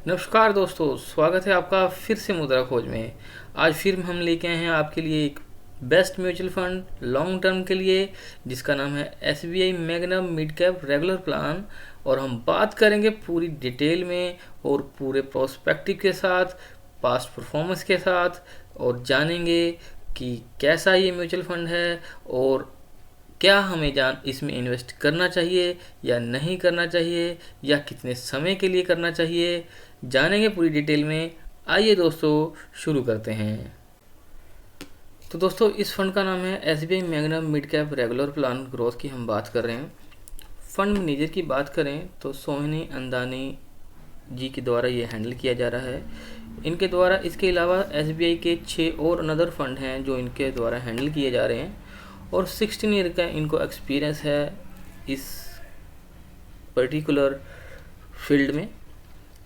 नमस्कार दोस्तों, स्वागत है आपका फिर से मुद्रा खोज में। आज फिर हम लेके आए हैं आपके लिए एक best mutual fund long term के लिए, जिसका नाम है SBI magnum mid cap regular plan. और हम बात करेंगे पूरी डिटेल में और पूरे प्रोस्पेक्टिव के साथ, पास्ट परफॉर्मेंस के साथ, और जानेंगे कि कैसा ये म्यूचुअल फंड है और क्या हमें इसमें इन्वेस्ट करना चाहिए या नहीं करना चाहिए, या कितने समय के लिए करना चाहिए, जानेंगे पूरी डिटेल में। आइए दोस्तों, शुरू करते हैं। तो दोस्तों, इस फंड का नाम है SBI magnum mid cap regular plan growth की हम बात कर रहे हैं। फंड मैनेजर की बात करें तो सोहिनी अंदानी जी के द्वारा ये हैंडल किया जा रहा है। इनके द्वारा इसके अलावा SBI के 6 और अनदर फंड हैं जो इनके द्वारा हैंडल किए जा रहे हैं, और 16 ईयर का इनको एक्सपीरियंस है इस पर्टिकुलर फील्ड में।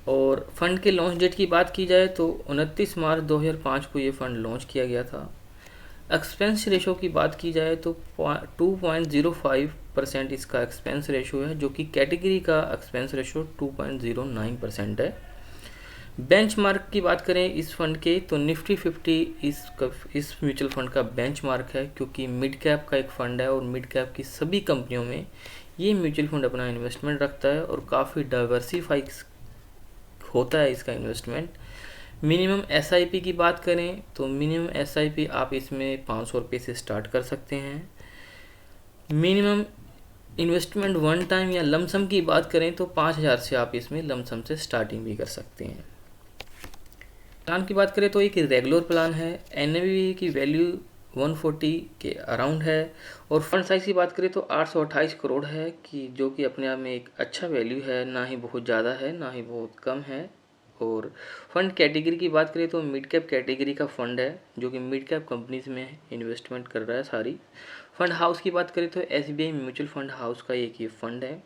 और फंड के लॉन्च डेट की बात की जाए तो 29 मार्च 2005 को ये फंड लॉन्च किया गया था। एक्सपेंस रेशो की बात की जाए तो 2.05% इसका एक्सपेंस रेशो है, जो कि कैटेगरी का एक्सपेंस रेशो 2.09% है। बेंचमार्क की बात करें इस फंड के तो निफ्टी 50 इस म्यूचुअल फंड का बेंचमार्क है, क्योंकि मिड कैप का एक फंड है और मिड कैप की सभी कंपनियों में ये म्यूचुअल फंड अपना इन्वेस्टमेंट रखता है और काफ़ी डाइवर्सिफाई होता है इसका इन्वेस्टमेंट। मिनिमम SIP की बात करें तो मिनिमम SIP आप इसमें 500 रुपये से स्टार्ट कर सकते हैं। मिनिमम इन्वेस्टमेंट वन टाइम या लमसम की बात करें तो 5000 से आप इसमें लमसम से स्टार्टिंग भी कर सकते हैं। प्लान की बात करें तो एक रेगुलर प्लान है। NAV की वैल्यू 140 के अराउंड है, और फंड साइज की बात करें तो 828 करोड़ है, कि जो कि अपने आप में एक अच्छा वैल्यू है, ना ही बहुत ज़्यादा है ना ही बहुत कम है। और फंड कैटेगरी की बात करें तो मिड कैप कैटेगरी का फंड है, जो कि मिड कैप कंपनीज में इन्वेस्टमेंट कर रहा है सारी। फंड हाउस की बात करें तो SBI म्यूचुअल फंड हाउस का एक ये फंड है।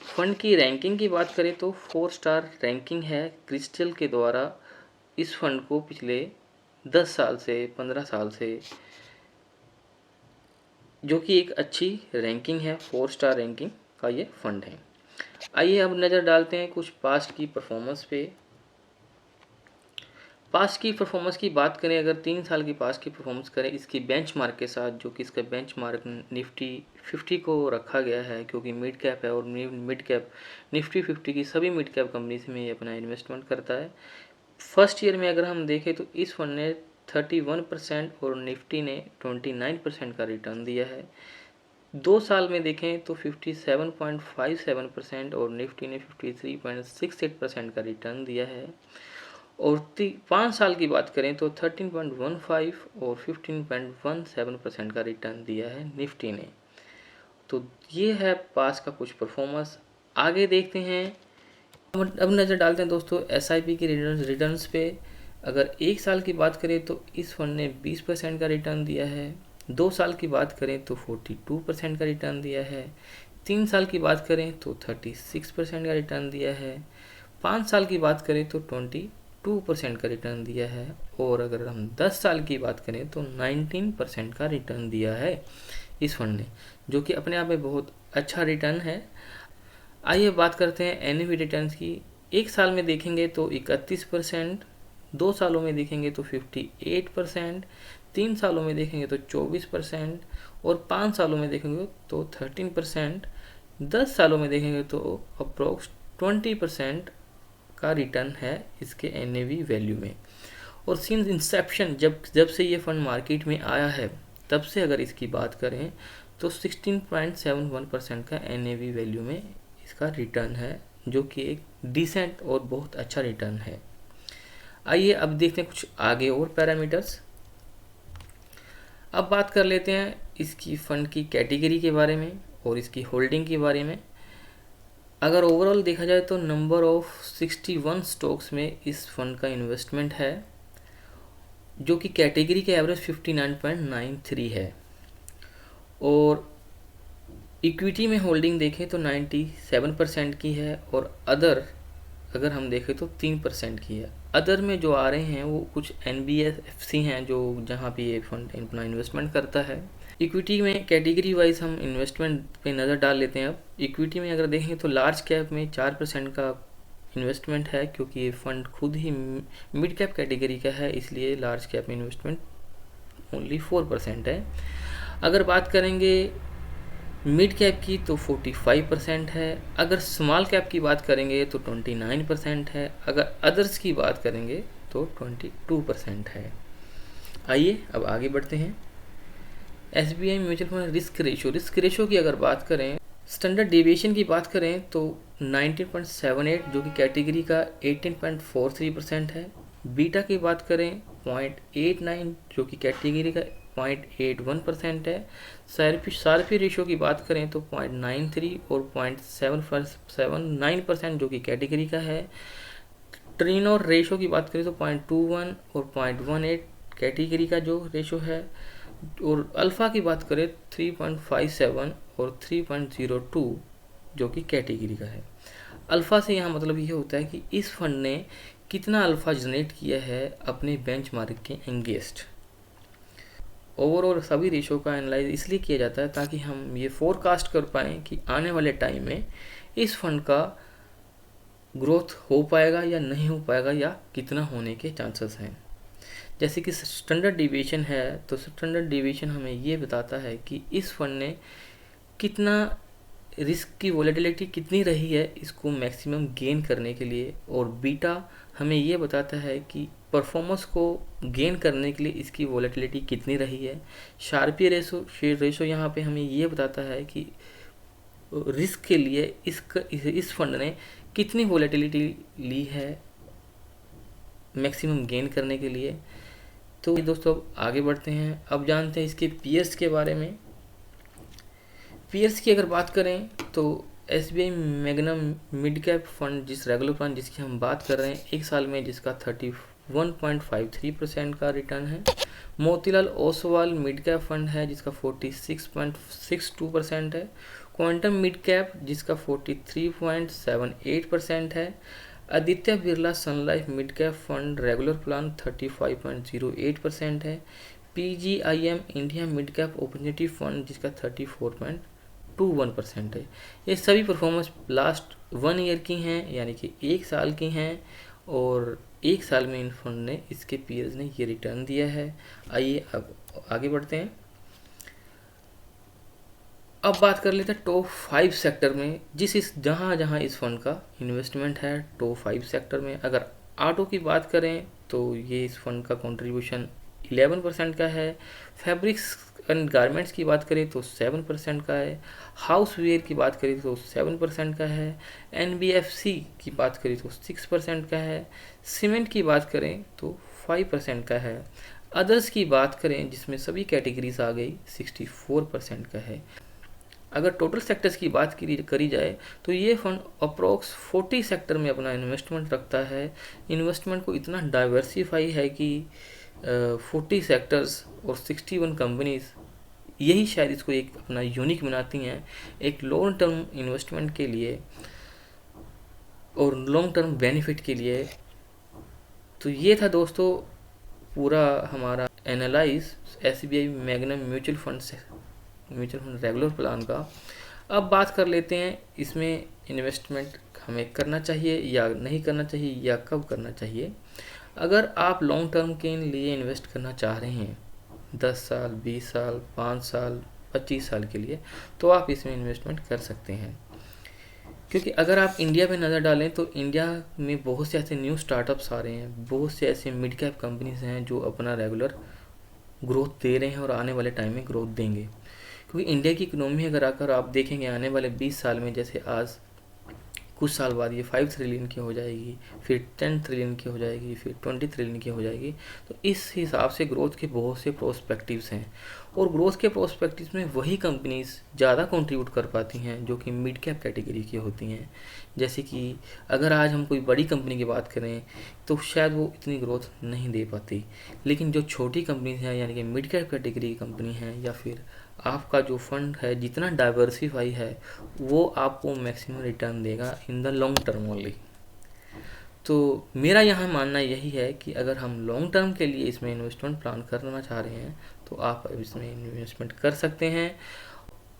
फंड की रैंकिंग की बात करें तो 4 स्टार रैंकिंग है क्रिस्टल के द्वारा। इस फंड को पिछले 10 साल से 15 साल से, जो कि एक अच्छी रैंकिंग है, 4 स्टार रैंकिंग का ये फंड है। आइए अब नज़र डालते हैं कुछ पास्ट की परफॉर्मेंस पे। पास्ट की परफॉर्मेंस की बात करें, अगर 3 साल की पास्ट की परफॉर्मेंस करें इसकी बेंचमार्क के साथ, जो कि इसका बेंचमार्क निफ्टी 50 को रखा गया है, क्योंकि मिड कैप है और मिड कैप निफ्टी 50 की सभी मिड कैप कंपनीज में ये अपना इन्वेस्टमेंट करता है। फर्स्ट ईयर में अगर हम देखें तो इस फंड ने 31% और निफ्टी ने 29% का रिटर्न दिया है। 2 साल में देखें तो 57.57% और निफ्टी ने 53.68% का रिटर्न दिया है। और 5 साल की बात करें तो 13.15 और 15.17% का रिटर्न दिया है निफ्टी ने। तो ये है पास का कुछ परफॉर्मेंस। आगे देखते हैं। अब नज़र डालते हैं दोस्तों SIP की रिटर्न्स पे। अगर 1 साल की बात करें तो इस फंड ने 20% का रिटर्न दिया है। 2 साल की बात करें तो 42% का रिटर्न दिया है। 3 साल की बात करें तो 36% का रिटर्न दिया है। 5 साल की बात करें तो 22% का रिटर्न दिया है। और अगर हम 10 साल की बात करें तो 19% का रिटर्न दिया है इस फंड ने, जो कि अपने आप में बहुत अच्छा रिटर्न है। आइए बात करते हैं NAV रिटर्न्स की। 1 साल में देखेंगे तो 31%, 2 सालों में देखेंगे तो 58%, 3 सालों में देखेंगे तो 24%, और 5 सालों में देखेंगे तो 13%, 10 सालों में देखेंगे तो अप्रोक्स 20% का रिटर्न है इसके NAV वैल्यू में। और सिंस इंसेप्शन, जब से ये फंड मार्केट में आया है, तब से अगर इसकी बात करें तो 16.71% का NAV वैल्यू में इसका रिटर्न है, जो कि एक डिसेंट और बहुत अच्छा रिटर्न है। आइए अब देखते हैं कुछ आगे और पैरामीटर्स। अब बात कर लेते हैं इसकी फ़ंड की कैटेगरी के बारे में और इसकी होल्डिंग के बारे में। अगर ओवरऑल देखा जाए तो नंबर ऑफ 61 स्टॉक्स में इस फंड का इन्वेस्टमेंट है, जो कि कैटेगरी के एवरेज 59.93 है। और इक्विटी में होल्डिंग देखें तो 97% की है, और अदर अगर हम देखें तो 3% की है। अदर में जो आ रहे हैं वो कुछ NBFC हैं, जो जहाँ पे ये फंड अपना इन्वेस्टमेंट करता है। इक्विटी में कैटेगरी वाइज हम इन्वेस्टमेंट पे नज़र डाल लेते हैं। अब इक्विटी में अगर देखें तो लार्ज कैप में 4% का इन्वेस्टमेंट है, क्योंकि ये फंड खुद ही मिड कैप कैटेगरी का है, इसलिए लार्ज कैप में इन्वेस्टमेंट ओनली 4% है। अगर बात करेंगे मिड कैप की तो 45% है, अगर स्मॉल कैप की बात करेंगे तो 29% है, अगर अदर्स की बात करेंगे तो 22% है। आइए अब आगे बढ़ते हैं। SBI mutual fund risk ratio की अगर बात करें, स्टैंडर्ड डेविएशन की बात करें तो 19.78 जो कि कैटेगरी का 18.43% है। बीटा की बात करें 0.89 जो कि कैटेगरी का 0.81% है। सार्फी रेशो की बात करें तो 0.93 और 0.779% जो कि कैटेगरी का है। ट्रिनोर रेशो की बात करें तो 0.21 और 0.18 कैटेगरी का जो रेशो है। और अल्फ़ा की बात करें 3.57 और 3.02 जो कि कैटेगरी का है। अल्फ़ा से यहाँ मतलब ये होता है कि इस फंड ने कितना अल्फ़ा जनरेट किया है अपने बेंचमार्क के एंगेस्ट। ओवरऑल सभी रेशो का एनालाइज इसलिए किया जाता है ताकि हम ये फोरकास्ट कर पाएँ कि आने वाले टाइम में इस फंड का ग्रोथ हो पाएगा या नहीं हो पाएगा, या कितना होने के चांसेस हैं। जैसे कि स्टैंडर्ड डिविएशन है, तो स्टैंडर्ड डिविएशन हमें ये बताता है कि इस फंड ने कितना रिस्क की वोलेटिलिटी कितनी रही है इसको मैक्सिमम गेन करने के लिए, और बीटा हमें ये बताता है कि परफॉर्मेंस को गेन करने के लिए इसकी वोलेटिलिटी कितनी रही है। शार्पी रेशो यहाँ पे हमें ये बताता है कि रिस्क के लिए इस फंड ने कितनी वोलेटिलिटी ली है मैक्सिमम गेन करने के लिए। तो दोस्तों आगे बढ़ते हैं, अब जानते हैं इसके पीएर्स के बारे में। पीएर्स की अगर बात करें तो SBI magnum mid cap fund जिस रेगुलर प्लान जिसकी हम बात कर रहे हैं, एक साल में जिसका 31.53% का रिटर्न है। Motilal Oswal mid cap fund है जिसका 46.62% है। क्वांटम मिड कैप जिसका 43.78% है। Aditya Birla Sun Life mid cap fund regular plan 35.08% है। PGIM India mid cap opportunity fund जिसका 34.21% है। ये सभी परफॉर्मेंस लास्ट 1 ईयर की हैं, यानी कि 1 साल की हैं, और 1 साल में इन फंड ने इसके पीयर्स ने ये रिटर्न दिया है। आइए अब आगे बढ़ते हैं। अब बात कर लेते हैं टॉप 5 सेक्टर में जहाँ इस फंड का इन्वेस्टमेंट है। टॉप 5 सेक्टर में अगर ऑटो की बात करें तो ये इस फंड का कंट्रीब्यूशन 11% का है। फैब्रिक्स एंड गारमेंट्स की बात करें तो 7% का है। हाउस वेयर की बात करें तो 7% का है। NBFC की बात करें तो 6% का है। सीमेंट की बात करें तो 5% का है। अदर्स की बात करें जिसमें सभी कैटेगरीज आ गई 64% का है। अगर टोटल सेक्टर्स की बात करी जाए तो ये फंड अप्रोक्स 40 सेक्टर में अपना इन्वेस्टमेंट रखता है। इन्वेस्टमेंट को इतना डाइवर्सिफाई है कि 40 सेक्टर्स और 61 कंपनीज, यही शायद इसको एक अपना यूनिक बनाती हैं एक लॉन्ग टर्म इन्वेस्टमेंट के लिए और लॉन्ग टर्म बेनिफिट के लिए। तो ये था दोस्तों पूरा हमारा analyse SBI magnum mutual fund regular plan का। अब बात कर लेते हैं इसमें इन्वेस्टमेंट हमें करना चाहिए या नहीं करना चाहिए, या कब करना चाहिए। अगर आप लॉन्ग टर्म के लिए इन्वेस्ट करना चाह रहे हैं 10 साल, 20 साल, 5 साल, 25 साल के लिए, तो आप इसमें इन्वेस्टमेंट कर सकते हैं। क्योंकि अगर आप इंडिया में नज़र डालें तो इंडिया में बहुत से ऐसे न्यू स्टार्टअप्स आ रहे हैं, बहुत से ऐसे मिड कैप कंपनीज हैं जो अपना रेगुलर ग्रोथ दे रहे हैं और आने वाले टाइम में ग्रोथ देंगे। क्योंकि इंडिया की इकोनॉमी अगर आकर आप देखेंगे आने वाले 20 साल में, जैसे आज कुछ साल बाद ये 5 ट्रिलियन की हो जाएगी, फिर 10 ट्रिलियन की हो जाएगी, फिर 20 ट्रिलियन की हो जाएगी। तो इस हिसाब से ग्रोथ के बहुत से प्रोस्पेक्टिव्स हैं, और ग्रोथ के प्रोस्पेक्टिव्स में वही कंपनीज ज़्यादा कंट्रीब्यूट कर पाती हैं जो कि मिड कैप कैटेगरी की होती हैं। जैसे कि अगर आज हम कोई बड़ी कंपनी की बात करें तो शायद वो इतनी ग्रोथ नहीं दे पाती, लेकिन जो छोटी कंपनीज हैं यानी कि मिड कैप कैटेगरी की कंपनी हैं, या फिर आपका जो फंड है जितना डाइवर्सिफाई है वो आपको मैक्सिमम रिटर्न देगा in the long term only. तो मेरा यहाँ मानना यही है कि अगर हम लॉन्ग टर्म के लिए इसमें इन्वेस्टमेंट प्लान करना चाह रहे हैं तो आप इसमें इन्वेस्टमेंट कर सकते हैं।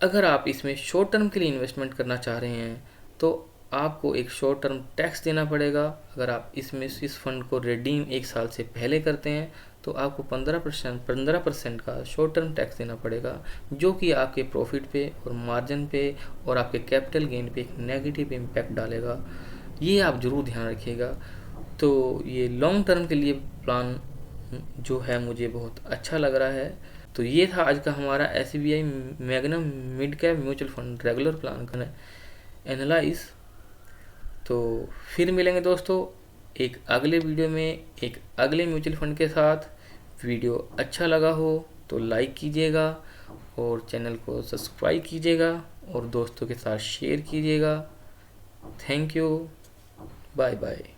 अगर आप इसमें शॉर्ट टर्म के लिए इन्वेस्टमेंट करना चाह रहे हैं तो आपको एक शॉर्ट टर्म टैक्स देना पड़ेगा। अगर आप इसमें इस फंड को रिडीम 1 साल से पहले करते हैं तो आपको 15% का शॉर्ट टर्म टैक्स देना पड़ेगा, जो कि आपके प्रॉफिट पे और मार्जिन पे और आपके कैपिटल गेन पे एक नेगेटिव इम्पैक्ट डालेगा। ये आप ज़रूर ध्यान रखिएगा। तो ये लॉन्ग टर्म के लिए प्लान जो है मुझे बहुत अच्छा लग रहा है। तो ये था आज का हमारा SBI magnum mid cap mutual fund regular plan का एनालाइज। तो फिर मिलेंगे दोस्तों एक अगले वीडियो में एक अगले म्यूचुअल फंड के साथ। वीडियो अच्छा लगा हो तो लाइक कीजिएगा और चैनल को सब्सक्राइब कीजिएगा और दोस्तों के साथ शेयर कीजिएगा। Thank you, bye bye.